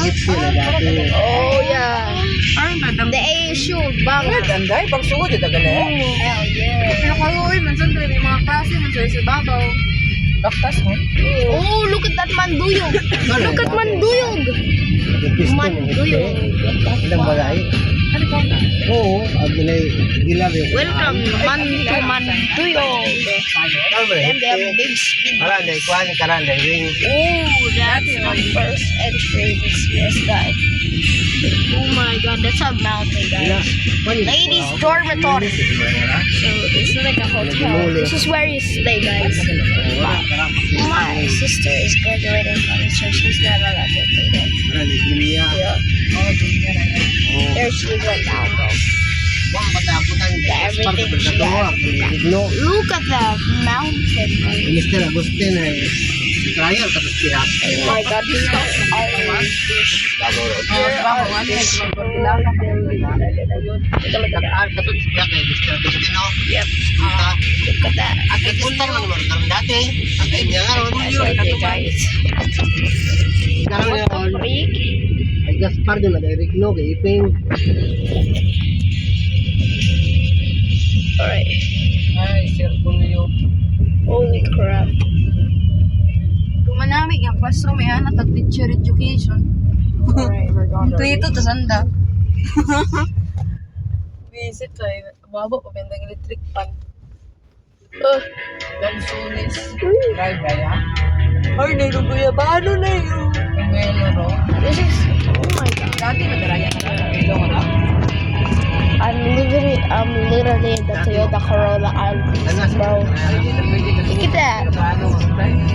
Gipsi na dati. Oh, yeah. Ay, madam. The Asian bang. Ay, ganda. Pag sugod, ito gala. Hell yeah. Pero kayo, mansan tayo may mga klase, mansan sa babaw. Baktas mo? Oh, look at that manduyog. Look at manduyog. Manduyog. Ilang bagay? Ano ba? Oo, ang gilar yung... Welcome man to Manduyog. And they have big skin. Karanday, kuhan karanday. Oh, that's my first entry in this guy. Oh my god, that's a mountain, guys. Ladies' dormitory. So it's like a hotel. This is where you stay, guys. My sister is graduating from it, so she's not allowed to stay there. Yeah. There she went down, bro. Everything she has. Look at that mountain, bro. Mr. Agustin ay trial tapos pirap. Oh my god, this is orange fish. Yep. Look at that. That's okay, guys. What the freak? Ay Gaspar din na Rigno kay Iping. Alright. Ay, Sir Julio. Holy crap. Manami yung classroom may anak at teacher education. Alright, we're gone. Ito tas anda. Visit kay baba pa bendang electric pan. Gansunis. Drive ya. Ay, nalubuya ba ano na yun? Ro. This is, oh my god. Dati madaraya na ilo ra. I'm literally in the Toyota Corolla Altis, bro. Look at that.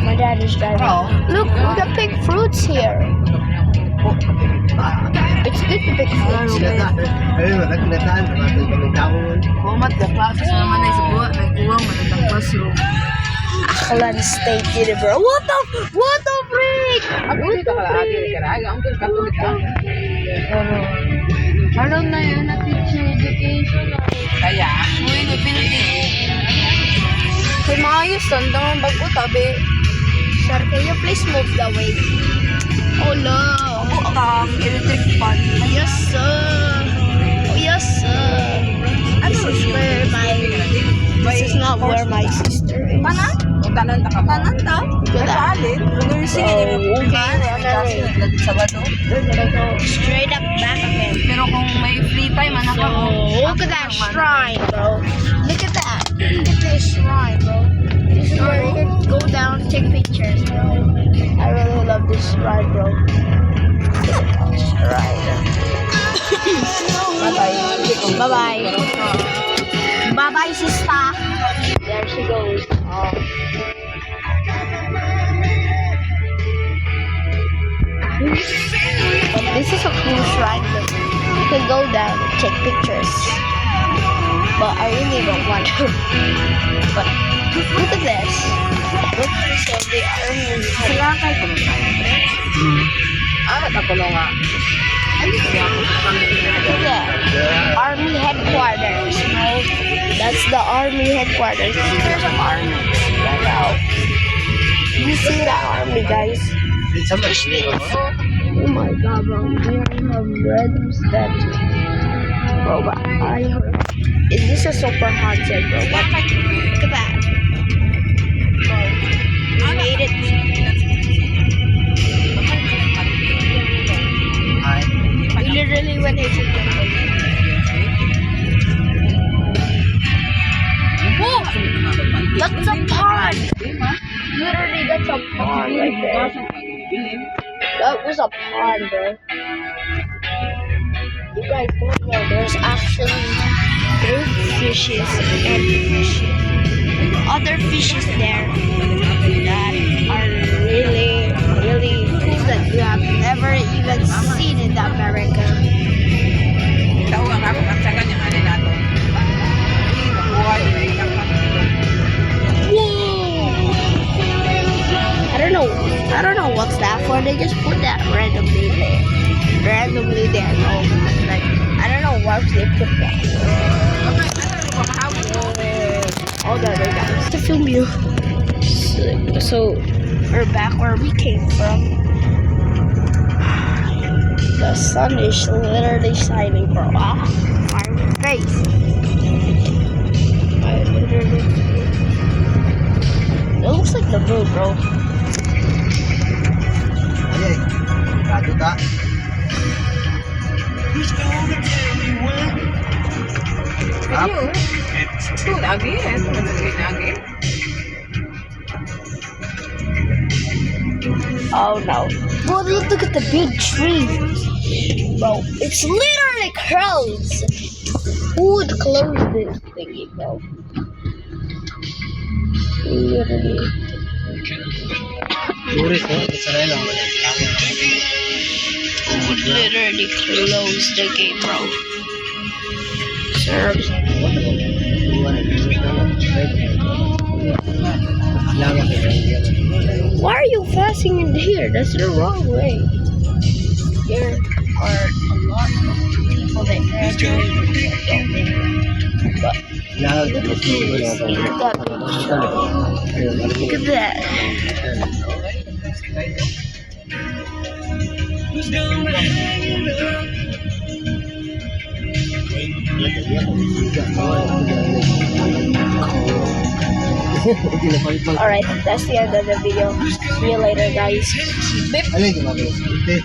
My dad is driving. Look, we got big fruits here. It's good to pick fruits here. Ay, nagnataan patay kami taon. Kumat the classes naman ay sa buwa, may kuwang matandang classroom. Aklan State University. What the freak? Ako dito ka lahat ni Karaga, ang katulik ka. Ano na yun na teacher education? Kaya, uy, na building. Kay maayos, tandang ang bago, tabi. Sir, can you please move the way? Oh no. Electric pan. Yes, sir. Oh, yes, sir. This is not where my sister is. Tanan? O tanan ta ka ba? Tanan ta? Alin? Nursing Oh, okay. Sabado. We're gonna go straight up back again. Pero kung may free time, anak ako. Look at that shrine, bro. Look at that. Look at this shrine, bro. This is where you can go down and take pictures, bro. I really love this shrine, bro. Shrine. Bye-bye. Bye-bye. Bye-bye, sister. There she goes. Oh. But this is a cool shrine. Look. You can go down and take pictures. But I really don't want to. But look at this. Look, so they are Sila kay kumain. Ah, tapos nga. Look at that. Army headquarters. No, that's the army headquarters. There's some army right now. You see that army, guys? Oh my god, bro. We have random statue. Bro, but this is super haunted, bro. What? Look at that. Bro, we made it. We literally went into the Whoa! That's a pond! Literally, that's a pond right there. That was a pond, bro. You guys don't know, there's actually big fishes and other fishes there that are really, really cool that you have never even seen in America. Whoa! I don't know what's that for. They just put that randomly there. No, like I don't know why they put that. Hold on, guys, to film you. So we're back where we came from. The sun is literally shining, bro. Ah, my face. I literally. It looks like the moon, bro. Ay, gato ta. Up. Ito, lagi eh. Ito, lagi. Oh no. Bro, look at the big tree. Bro, it's literally closed. Who would close this thingy, bro? Literally. Tourist, no? Saray lang. Who would literally close the gate, bro? Sir. Why are you fasting in here? That's the wrong way. There are a lot of people that graduate but look at this. Look at that. Alright, that's the end of the video. See you later, guys. Beep. Alay, gumagawin.